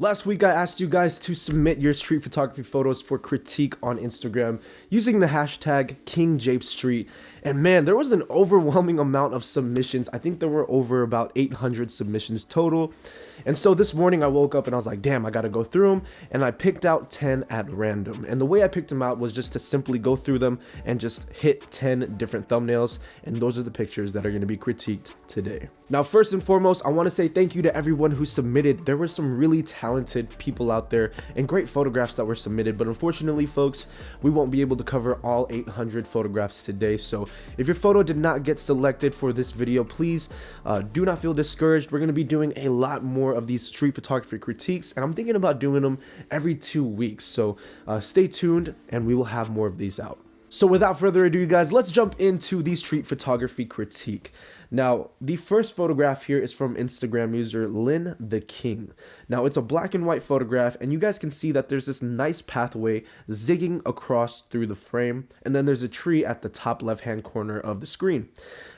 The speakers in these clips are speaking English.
Last week, I asked you guys to submit your street photography photos for critique on Instagram using the hashtag KingJvpes. And man, there was an overwhelming amount of submissions. I think there were over about 800 submissions total. And so this morning I woke up and I was like, damn, I gotta go through them. And I picked out 10 at random. And the way I picked them out was just to simply go through them and just hit 10 different thumbnails. And those are the pictures that are gonna be critiqued today. Now, first and foremost, I wanna say thank you to everyone who submitted. There were some really talented people out there and great photographs that were submitted. But unfortunately, folks, we won't be able to cover all 800 photographs today. So if your photo did not get selected for this video, please do not feel discouraged. We're gonna be doing a lot more of these street photography critiques, and I'm thinking about doing them every 2 weeks. So stay tuned and we will have more of these out. So without further ado, you guys, let's jump into the street photography critique. Now, the first photograph here is from Instagram user LintheKing. Now, it's a black and white photograph, and you guys can see that there's this nice pathway zigging across through the frame, and then there's a tree at the top left-hand corner of the screen.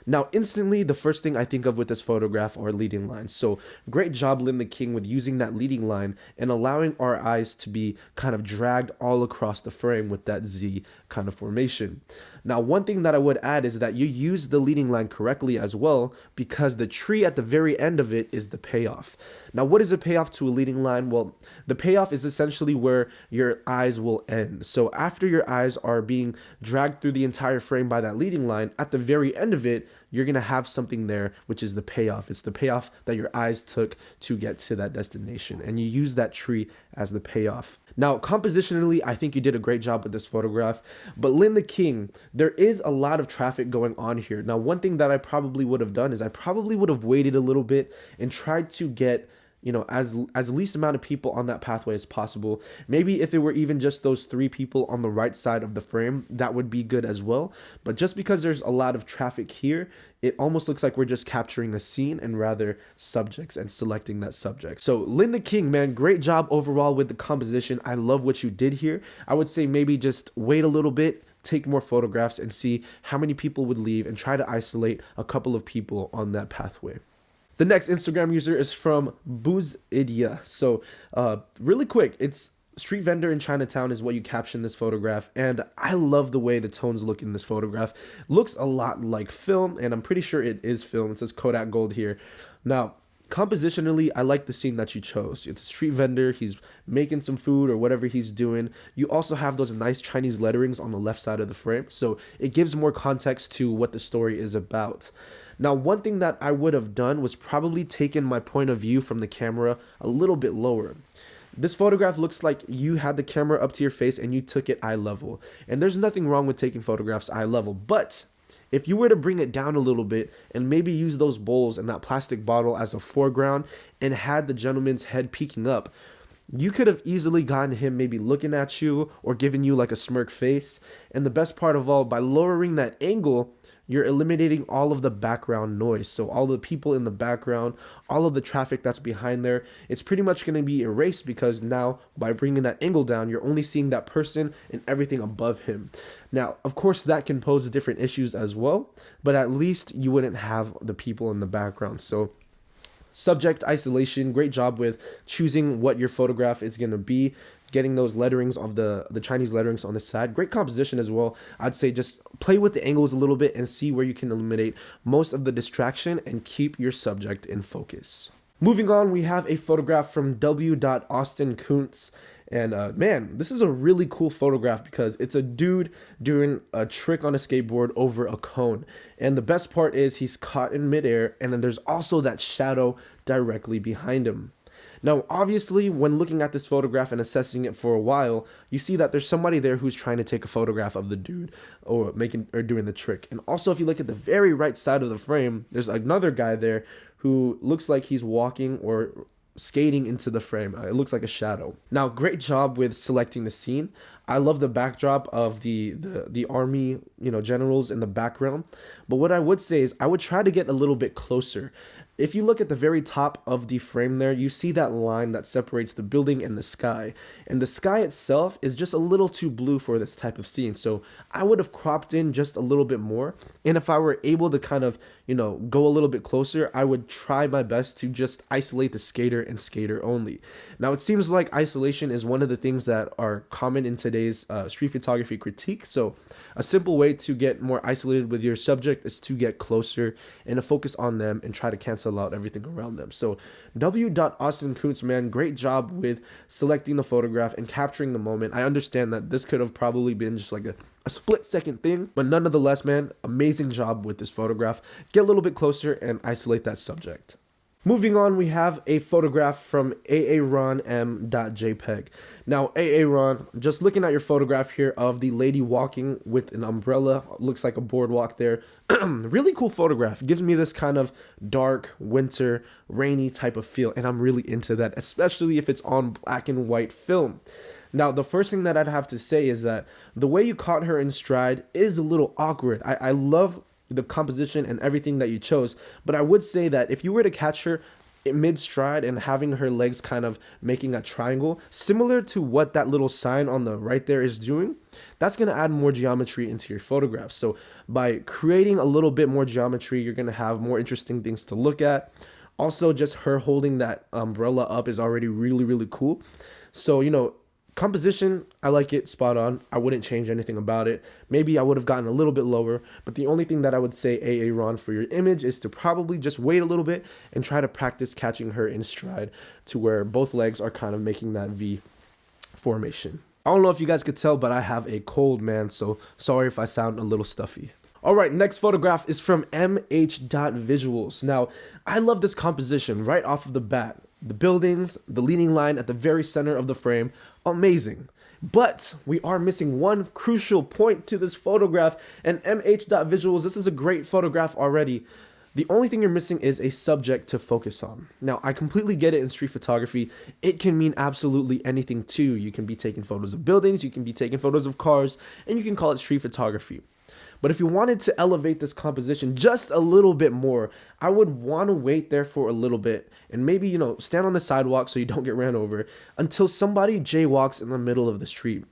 Now, instantly, the first thing I think of with this photograph are leading lines. So, great job, LintheKing, with using that leading line and allowing our eyes to be kind of dragged all across the frame with that Z kind of formation. Now, one thing that I would add is that you use the leading line correctly as well, because the tree at the very end of it is the payoff. Now, what is a payoff to a leading line? Well, the payoff is essentially where your eyes will end. So after your eyes are being dragged through the entire frame by that leading line, at the very end of it, you're going to have something there, which is the payoff. It's the payoff that your eyes took to get to that destination. And you use that tree as the payoff. Now, compositionally, I think you did a great job with this photograph. But LintheKing, there is a lot of traffic going on here. Now, one thing that I probably would have done is I probably would have waited a little bit and tried to get as least amount of people on that pathway as possible. Maybe if it were even just those 3 people on the right side of the frame, that would be good as well. But just because there's a lot of traffic here, it almost looks like we're just capturing a scene and rather subjects and selecting that subject. So LintheKing, man, great job overall with the composition. I love what you did here. I would say maybe just wait a little bit, take more photographs and see how many people would leave and try to isolate a couple of people on that pathway. The next Instagram user is from BoozIdea. So really quick, it's street vendor in Chinatown is what you caption this photograph, and I love the way the tones look in this photograph. Looks a lot like film, and I'm pretty sure it is film. It says Kodak Gold here. Now, compositionally, I like the scene that you chose. It's a street vendor. He's making some food or whatever he's doing. You also have those nice Chinese letterings on the left side of the frame, so it gives more context to what the story is about. Now, one thing that I would have done was probably taken my point of view from the camera a little bit lower. This photograph looks like you had the camera up to your face and you took it eye level. And there's nothing wrong with taking photographs eye level, but if you were to bring it down a little bit and maybe use those bowls and that plastic bottle as a foreground and had the gentleman's head peeking up, you could have easily gotten him maybe looking at you or giving you like a smirk face. And the best part of all, by lowering that angle, you're eliminating all of the background noise. So all the people in the background, all of the traffic that's behind there, it's pretty much going to be erased, because now by bringing that angle down, you're only seeing that person and everything above him. Now, of course, that can pose different issues as well, but at least you wouldn't have the people in the background. So subject isolation, great job with choosing what your photograph is going to be, getting those letterings of the Chinese letterings on the side. Great composition as well. I'd say just play with the angles a little bit and see where you can eliminate most of the distraction and keep your subject in focus. Moving on, we have a photograph from WAustin Koontz. And man, this is a really cool photograph because it's a dude doing a trick on a skateboard over a cone. And the best part is he's caught in midair, and then there's also that shadow directly behind him. Now, obviously, when looking at this photograph and assessing it for a while, you see that there's somebody there who's trying to take a photograph of the dude or doing the trick. And also, if you look at the very right side of the frame, there's another guy there who looks like he's walking or skating into the frame. It looks like a shadow. Now, great job with selecting the scene. I love the backdrop of the army, generals in the background. But what I would say is I would try to get a little bit closer. if you look at the very top of the frame there, you see that line that separates the building and the sky. And the sky itself is just a little too blue for this type of scene. So I would have cropped in just a little bit more. And if I were able to kind of, go a little bit closer, I would try my best to just isolate the skater and skater only. Now, it seems like isolation is one of the things that are common in today's street photography critique. So a simple way to get more isolated with your subject is to get closer and to focus on them and try to cancel out everything around them. So WAustin Koontz, man, great job with selecting the photograph and capturing the moment. I understand that this could have probably been just like a split-second thing, but nonetheless, man, amazing job with this photograph. Get a little bit closer and isolate that subject. Moving on, we have a photograph from aaronm.jpg. Now, Aaron, just looking at your photograph here of the lady walking with an umbrella, looks like a boardwalk there. Really cool photograph. Gives me this kind of dark, winter, rainy type of feel, and I'm really into that, especially if it's on black and white film. Now, the first thing that I'd have to say is that the way you caught her in stride is a little awkward. I love the composition and everything that you chose, but I would say that if you were to catch her mid-stride and having her legs kind of making a triangle, similar to what that little sign on the right there is doing, that's going to add more geometry into your photograph. So by creating a little bit more geometry, you're going to have more interesting things to look at. Also, just her holding that umbrella up is already really, really cool. So, composition, I like it spot on. I wouldn't change anything about it. Maybe I would have gotten a little bit lower, but the only thing that I would say, Aaron, for your image is to probably just wait a little bit and try to practice catching her in stride to where both legs are kind of making that V formation. I don't know if you guys could tell, but I have a cold, man, so sorry if I sound a little stuffy. All right, next photograph is from MH.Visuals. Now, I love this composition right off of the bat. The buildings, the leading line at the very center of the frame, amazing. But we are missing one crucial point to this photograph, and MH.Visuals, this is a great photograph already. The only thing you're missing is a subject to focus on. Now, I completely get it in street photography. It can mean absolutely anything too. You can be taking photos of buildings, you can be taking photos of cars, and you can call it street photography. But if you wanted to elevate this composition just a little bit more, I would want to wait there for a little bit and maybe, stand on the sidewalk so you don't get ran over until somebody jaywalks in the middle of the street.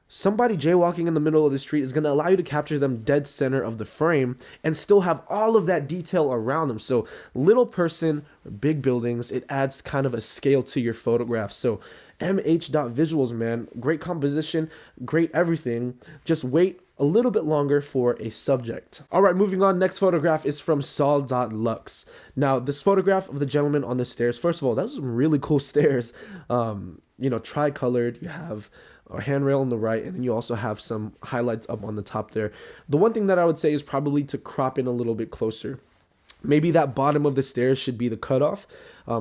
Somebody jaywalking in the middle of the street is going to allow you to capture them dead center of the frame and still have all of that detail around them. So little person, big buildings, it adds kind of a scale to your photograph. So MH.Visuals, man, great composition, great everything. Just wait a little bit longer for a subject. All right, moving on. Next photograph is from Sol.Lux. Now, this photograph of the gentleman on the stairs, first of all, those are some really cool stairs. Tri-colored. You have a handrail on the right, and then you also have some highlights up on the top there. The one thing that I would say is probably to crop in a little bit closer. Maybe that bottom of the stairs should be the cutoff.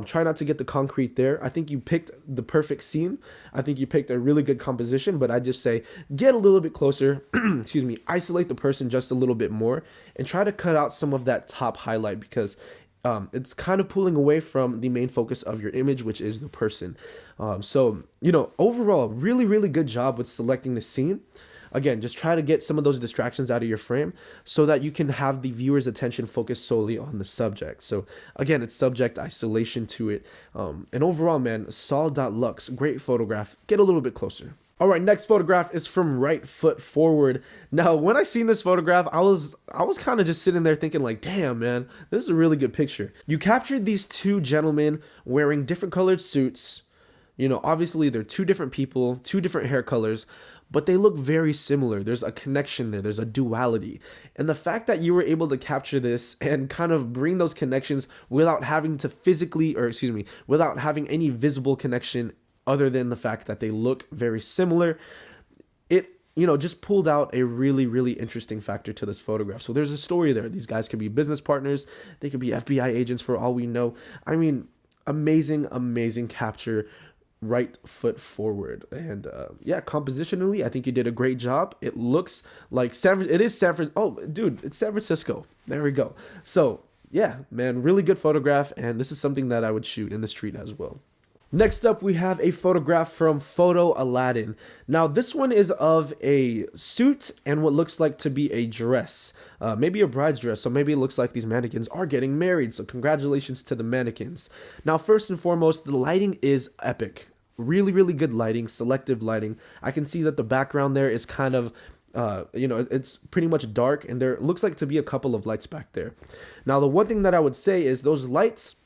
Try not to get the concrete there. I think you picked the perfect scene. I think you picked a really good composition, but I just say get a little bit closer, isolate the person just a little bit more and try to cut out some of that top highlight because it's kind of pulling away from the main focus of your image, which is the person. Overall, really, really good job with selecting the scene. Again, just try to get some of those distractions out of your frame so that you can have the viewer's attention focused solely on the subject. So again, it's subject isolation to it. And overall, man, Sol.Lux, great photograph. Get a little bit closer. All right, next photograph is from Right Foot Forward. Now, when I seen this photograph, I was kind of just sitting there thinking like, damn, man, this is a really good picture. You captured these two gentlemen wearing different colored suits. Obviously they're two different people, two different hair colors, but they look very similar. There's a connection there. There's a duality. And the fact that you were able to capture this and kind of bring those connections without having to without having any visible connection other than the fact that they look very similar, it just pulled out a really, really interesting factor to this photograph. So there's a story there. These guys could be business partners. They could be FBI agents for all we know. I mean, amazing capture. Right Foot Forward. And compositionally, I think you did a great job. It looks like it's San Francisco. There we go. So yeah, man, really good photograph, and this is something that I would shoot in the street as well. Next up, we have a photograph from Photo Aladdin. Now, this one is of a suit and what looks like to be a dress, maybe a bride's dress. So maybe it looks like these mannequins are getting married. So congratulations to the mannequins. Now, first and foremost, the lighting is epic. Really, really good lighting, selective lighting. I can see that the background there is kind of it's pretty much dark, and there looks like to be a couple of lights back there. Now, the one thing that I would say is those lights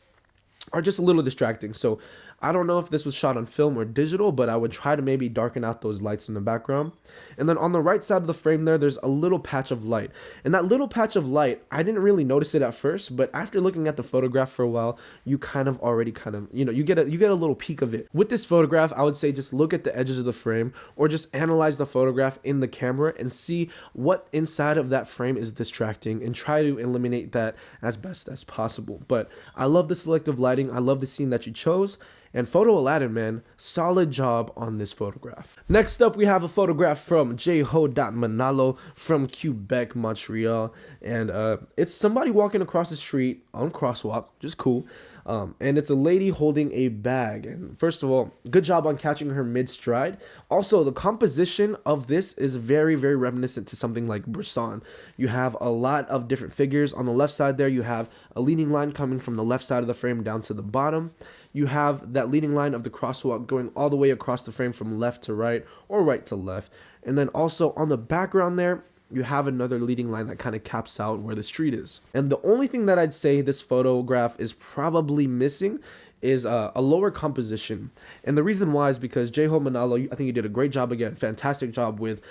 are just a little distracting. So I don't know if this was shot on film or digital, but I would try to maybe darken out those lights in the background. And then on the right side of the frame there's a little patch of light. And that little patch of light, I didn't really notice it at first, but after looking at the photograph for a while, you you get a little peek of it. With this photograph, I would say just look at the edges of the frame or just analyze the photograph in the camera and see what inside of that frame is distracting and try to eliminate that as best as possible. But I love the selective lighting. I love the scene that you chose. And Photo Aladdin, man, solid job on this photograph. Next up, we have a photograph from jho.manalo from Quebec, Montreal. And it's somebody walking across the street on crosswalk, just cool. And it's a lady holding a bag. And first of all, good job on catching her mid-stride. Also, the composition of this is very, very reminiscent to something like Bresson. You have a lot of different figures. On the left side there, you have a leading line coming from the left side of the frame down to the bottom. You have that leading line of the crosswalk going all the way across the frame from left to right or right to left. And then also on the background there, you have another leading line that kind of caps out where the street is. And the only thing that I'd say this photograph is probably missing is a lower composition. And the reason why is because Jho Manalo, I think you did a great job again, fantastic job with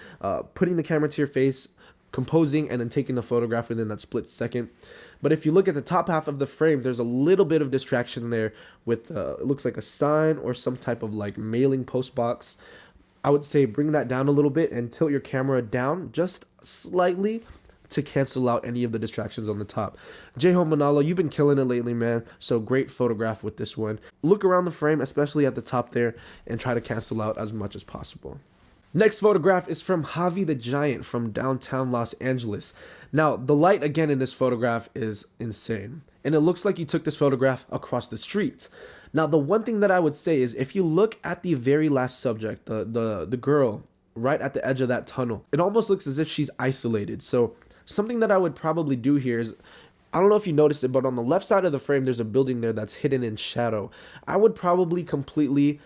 putting the camera to your face, composing, and then taking the photograph within that split second. But if you look at the top half of the frame, there's a little bit of distraction there with it looks like a sign or some type of like mailing post box. I would say bring that down a little bit and tilt your camera down just slightly to cancel out any of the distractions on the top. Jho Manalo, you've been killing it lately, man. So great photograph with this one. Look around the frame, especially at the top there, and try to cancel out as much as possible. Next photograph is from Javi the Giant from downtown Los Angeles. Now, the light again in this photograph is insane. And it looks like you took this photograph across the street. Now, the one thing that I would say is if you look at the very last subject, the girl right at the edge of that tunnel, it almost looks as if she's isolated. So something that I would probably do here is, I don't know if you noticed it, but on the left side of the frame, there's a building there that's hidden in shadow. I would probably completely,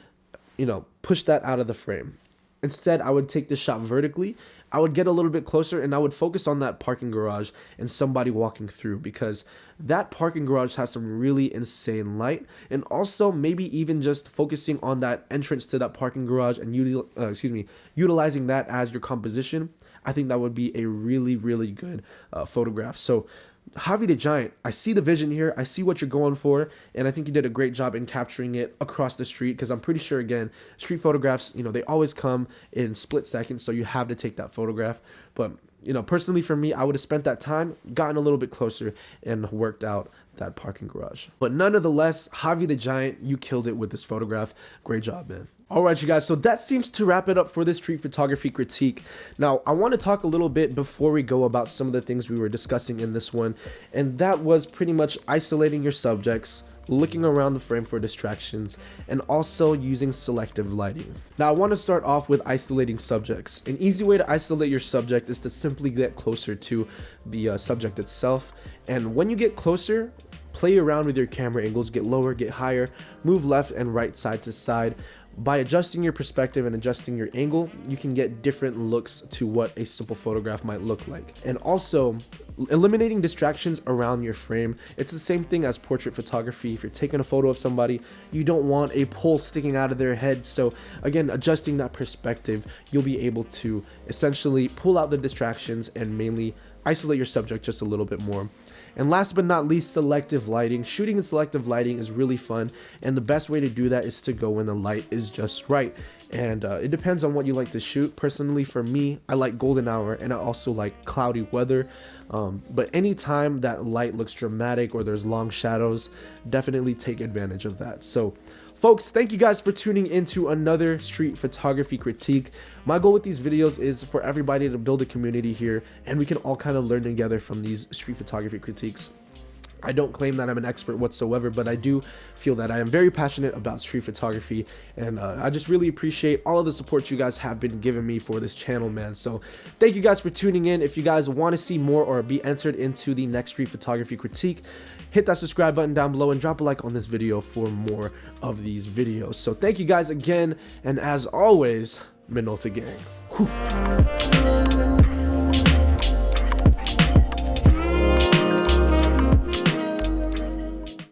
push that out of the frame. Instead, I would take this shot vertically. I would get a little bit closer and I would focus on that parking garage and somebody walking through, because that parking garage has some really insane light. And also maybe even just focusing on that entrance to that parking garage and utilizing that as your composition. I think that would be a really, really good photograph. So Javi the Giant, I see the vision here. I see what you're going for, and I think you did a great job in capturing it across the street, because I'm pretty sure, again, street photographs, they always come in split seconds, so you have to take that photograph. But, personally for me, I would have spent that time, gotten a little bit closer, and worked out that parking garage. But nonetheless, Javi the Giant, you killed it with this photograph. Great job, man. Alright, you guys, so that seems to wrap it up for this street photography critique. Now, I want to talk a little bit before we go about some of the things we were discussing in this one, and that was pretty much isolating your subjects, looking around the frame for distractions, and also using selective lighting. Now, I want to start off with isolating subjects. An easy way to isolate your subject is to simply get closer to the subject itself, and when you get closer, play around with your camera angles, get lower, get higher, move left and right, side to side. By adjusting your perspective and adjusting your angle, you can get different looks to what a simple photograph might look like. And also, eliminating distractions around your frame. It's the same thing as portrait photography. If you're taking a photo of somebody, you don't want a pole sticking out of their head. So again, adjusting that perspective, you'll be able to essentially pull out the distractions and mainly isolate your subject just a little bit more. And last but not least, selective lighting. Shooting in selective lighting is really fun, and the best way to do that is to go when the light is just right. And it depends on what you like to shoot. Personally, for me, I like golden hour, and I also like cloudy weather. But anytime that light looks dramatic or there's long shadows, definitely take advantage of that. So folks, thank you guys for tuning into another street photography critique. My goal with these videos is for everybody to build a community here, and we can all kind of learn together from these street photography critiques. I don't claim that I'm an expert whatsoever, but I do feel that I am very passionate about street photography, and I just really appreciate all of the support you guys have been giving me for this channel, man. So thank you guys for tuning in. If you guys want to see more or be entered into the next street photography critique, hit that subscribe button down below and drop a like on this video for more of these videos. So thank you guys again, and as always, Minolta gang. Whew.